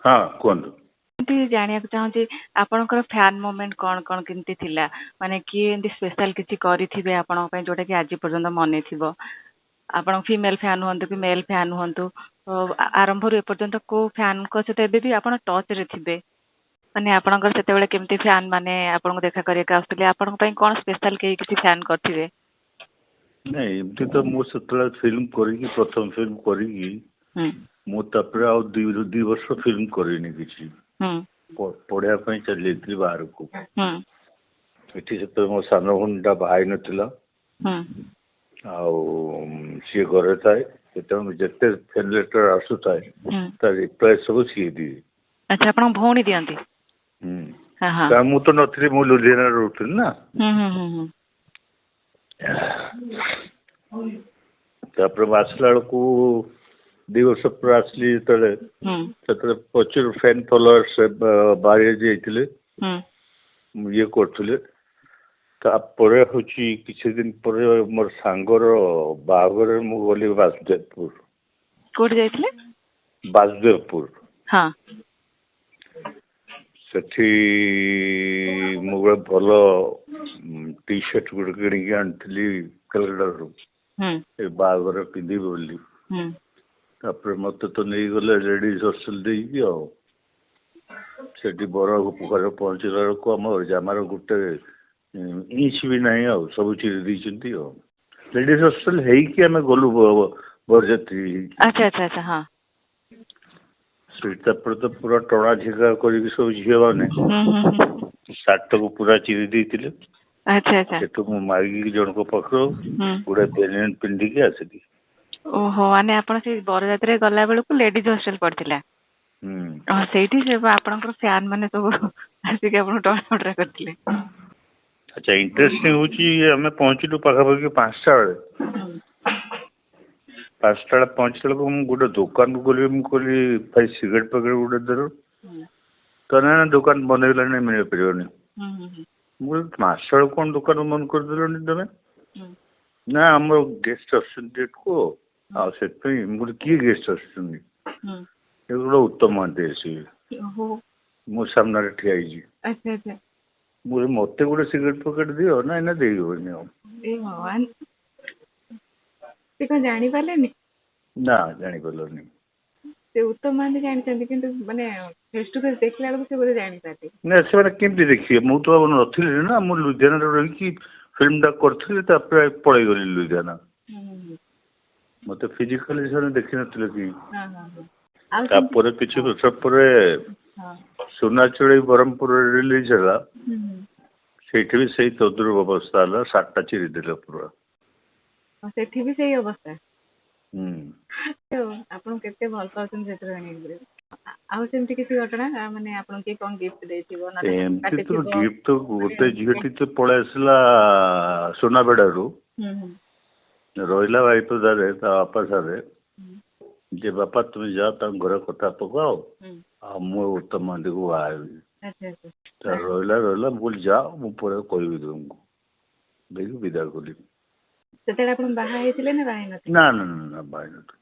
ହଁ କୁହନ୍ତୁ। ଜାଣିବାକୁ ଚାହୁଁଛି ଆପଣଙ୍କର ଫ୍ୟାନ୍ ମୋମେଣ୍ଟ କଣ କେମିତି ଥିଲା, ମାନେ କିଏ ଏମିତି ସ୍ପେଶାଲ କିଛି କରିଥିବେ ଆପଣଙ୍କ ପାଇଁ ଯୋଉଟା କି ଆଜି ପର୍ଯ୍ୟନ୍ତ ମନେ ଥିବ? ଆପଣ ଫିମେଲ ଫ୍ୟାନ୍ ହୁଅନ୍ତୁ କି ମେଲ୍ ଫ୍ୟାନ୍ ହୁଅନ୍ତୁ, ଆରମ୍ଭରୁ ଏପର୍ଯ୍ୟନ୍ତ କୋଉ ଫ୍ୟାନ୍ଙ୍କ ସହିତ ଏବେ ବି ଆପଣ ଟଚ୍ ରେ ଥିବେ? ମାନେ ଆପଣଙ୍କର ସେତେବେଳେ କେମିତି ଫ୍ୟାନ୍ ମାନେ ଆପଣଙ୍କୁ ଦେଖା କରିବାକୁ ଆସୁଥିଲେ, ଆପଣଙ୍କ ପାଇଁ କଣ ସ୍ପେଶାଲ କେହି କିଛି ଫ୍ୟାନ୍ କରିଥିବେ? ନାଇଁ ଏମିତି ତ ମୁଁ ସେତେବେଳେ ଫିଲ୍ମ କରିକି ପ୍ରଥମ ଫିଲ୍ମ କରିକି ମୁଁ ତାପରେ ଆଉ ଦି ବର୍ଷ ଫିଲ୍ମ କରିନି କିଛି, ପଢିବା ପାଇଁ ଚାଲି ଯାଇଥିଲି ବାହାରକୁ। ଏଠି ସେତେବେଳେ ମୋ ସାନ ଭଉଣୀଟା ବାହା ହେଇନଥିଲା, ଆଉ ସିଏ ଘରେ ଥାଏ। ସେତେବେଳେ ଯେତେ ଫ୍ୟାନ୍ ଲେଟର ଆସୁଥାଏ ତା ରିପ୍ଲାଏ ସବୁ ସିଏ ଦିଏ। ଆଚ୍ଛା, ଆପଣଙ୍କ ଭଉଣୀ ଦିଅନ୍ତି? କାରଣ ମୁଁ ତ ନଥିଲି, ମୁଁ ଲୁଧିଆନାରେ ରହୁଥିଲି ନା। ତାପରେ ମୁଁ ଆସିଲା ବେଳକୁ 2 ବର୍ଷ ପରେ ଆସିଲି, ସେତେବେଳେ ପ୍ରଚୁର ଫ୍ୟାନ୍ ଫଲୋଅର୍ସ ବାହାରି ଯାଇଥିଲେ, ଇଏ କରୁଥିଲେ। ତାପରେ ହଉଛି କିଛି ଦିନ ପରେ ମୋର ସାଙ୍ଗର ବାହାଘରରେ ମୁଁ ଗଲି ବାସୁଦେବପୁର। କୋଉଠି ଯାଇଥିଲେ? ବାସୁଦେବପୁର। ସେଠି ମୁଁ ଗୋଟେ ଭଲ ଟି ସାର୍ଟ ଗୋଟେ କିଣିକି ଆଣିଥିଲି କାଲକାଟାରୁ, ଏ ବାହାଘର ପିନ୍ଧିବି ବୋଲି। ତାପରେ ମତେ ତ ନେଇଗଲେ ଲେଡିଜ ହଷ୍ଟେଲ ଦେଇକି, ଆଉ ସେଠି ବର ଘରେ ପହଞ୍ଚିଲା ବେଳକୁ ଆମ ଜାମାର ଗୋଟେ ଇଞ୍ଚ ବି ନାହିଁ, ଆଉ ସବୁ ଚିରି ଦେଇଛନ୍ତି। ଆଉ ଲେଡିଜ ହଷ୍ଟେଲ ହେଇକି ଆମେ ଗଲୁ ବରଯାତ୍ରୀ। ସେଠି ତାପରେ ତ ପୁରା ଟଣା ଝିକା କରିକି ସବୁ ଝିଅ ମାନେ ସାର୍ଟଟାକୁ ପୁରା ଚିରି ଦେଇଥିଲେ। ସେଠୁ ମୁଁ ମାଗିକି ଜଣଙ୍କ ପାଖରୁ ଗୋଟେ ବେନିୟନ ପିନ୍ଧିକି ଆସିଲି। ଓହୋ, ମାନେ ଆପଣ ସେଇ ବରଯାତ୍ରୀରେ ଗଲା ବେଳକୁ ଲେଡିଜ ହଷ୍ଟେଲ ପଡିଥିଲା? ସେଇଠି ଆପଣଙ୍କର ଫ୍ୟାନ୍ ମାନେ ସବୁ ଆସିକି ଆପଣଙ୍କୁ ଟଣା କରିଥିଲେ? ଆଚ୍ଛା, ଇଣ୍ଟରେଷ୍ଟିଂ ହଉଛି ଆମେ ପହଞ୍ଚିଲୁ ପାଖାପାଖି 5ଟା ବେଳେ। 5ଟା ବେଳେ ପହଞ୍ଚିଲା ବେଳକୁ ମୁଁ ଗୋଟେ ଦୋକାନକୁ ଗଲି, ମୁଁ କହିଲି ଭାଇ ସିଗାରେଟ ପ୍ୟାକେଟ ଗୋଟେ ଦେଲ। ତ ନା ଦୋକାନ ବନ୍ଦ ହେଇଗଲାଣି, ମିଳିପାରିବନି। ମୁଁ 5ଟା ବେଳକୁ କଣ ଦୋକାନ ବନ୍ଦ କରିଦେଲନି ତମେ? ନା ଆମର ଗେଷ୍ଟ ଆସୁଛନ୍ତି ଏଠୁ, ଆଉ ସେଥିପାଇଁ। ମୁଁ କହିଲି କିଏ ଗେଷ୍ଟ ଆସୁଛନ୍ତି? ଗୋଟେ ଉତ୍ତମ ମହାନ୍ତି ଆସିବେ। ମୋ ସାମ୍ନାରେ ଠିଆ ହେଇଛି। ମୁଁ ମତେ ଗୋଟେ ସିଗାରେଟ ପ୍ୟାକେଟ ଦିଅ। ନା ଏଇନା ଦେଇ ହବନି। ଆଉ ସେ କଣ ଜାଣିପାରିଲେନି? ନା, ଜାଣିପାରିଲନି। ସେ ଉତ୍ତମ ମହାନ୍ତି ଜାଣିଛନ୍ତି, କିନ୍ତୁ ମାନେ ଫେସ୍ ଟୁ ଫେସ୍ ଦେଖିଲା ବେଳକୁ ସେ ବୋଧେ ଜାଣିପାରିଲେ ନା। ସେମାନେ କେମିତି ଦେଖିବେ? ମୁଁ ତ ଆଉ ନଥିଲି ନା, ମୁଁ ଲୁଧିଆନାରେ ରହିକି ଫିଲ୍ମଟା କରିଥିଲି, ତାପରେ ପଳେଇଗଲି ଲୁଧିଆନା। ମତେ ଫିଜିକାଲି ସେମାନେ ଦେଖିନଥିଲେ କି? ତାପରେ କିଛି ବର୍ଷ ପରେ ସୁନା ଚଢ଼େଇ ବ୍ରହ୍ମପୁରରେ ରିଲିଜ ହେଲା, ସେଇଠି ବି ସେଇ ତଦ୍ରୁପ ଅବସ୍ଥା ହେଲା, ସାର୍ଟଟା ଚିରି ଦେଲେ ପୁରା। ସେଠି ବି ସେଇ ଅବସ୍ଥା? ଆପଣ କେତେ ଭଲ ପାଉଛନ୍ତି ସେଥିରେ ଜାଣିପାରିବେ। ଆଉ ସେମିତି କିଛି ଘଟଣା, ମାନେ ଆପଣଙ୍କୁ କିଏ କଣ ଗିଫ୍ଟ ଦେଇଥିବ? ଏମିତି ତ ଗିଫ୍ଟ, ଗୋଟେ ଝିଅଟି ତ ପଳେଇ ଆସିଲା ସୁନାବେଡାରୁ, ରହିଲା ବାରିପଦାରେ ତା ବାପା ସାରେ, ଯେ ବାପା ତୁମେ ଯାଅ ତାଙ୍କ ଘରେ କଥା ପକାଅ, ଆଉ ମୁଁ ଉତ୍ତମ ମହାନ୍ତିକୁ ବାହା ହେବି। ରହିଲା। ମୁଁ କହିଲି ଯାଅ, ମୁଁ ପରେ କହିବି ତୁମକୁ। ଦେଇକି ବିଦା କଲି। ସେତେବେଳେ ଆପଣ ବାହା ହେଇଥିଲେ ନା ବାହା ହେଇନଥିଲେ? ନା, ବାହା ହେଇନଥିଲି।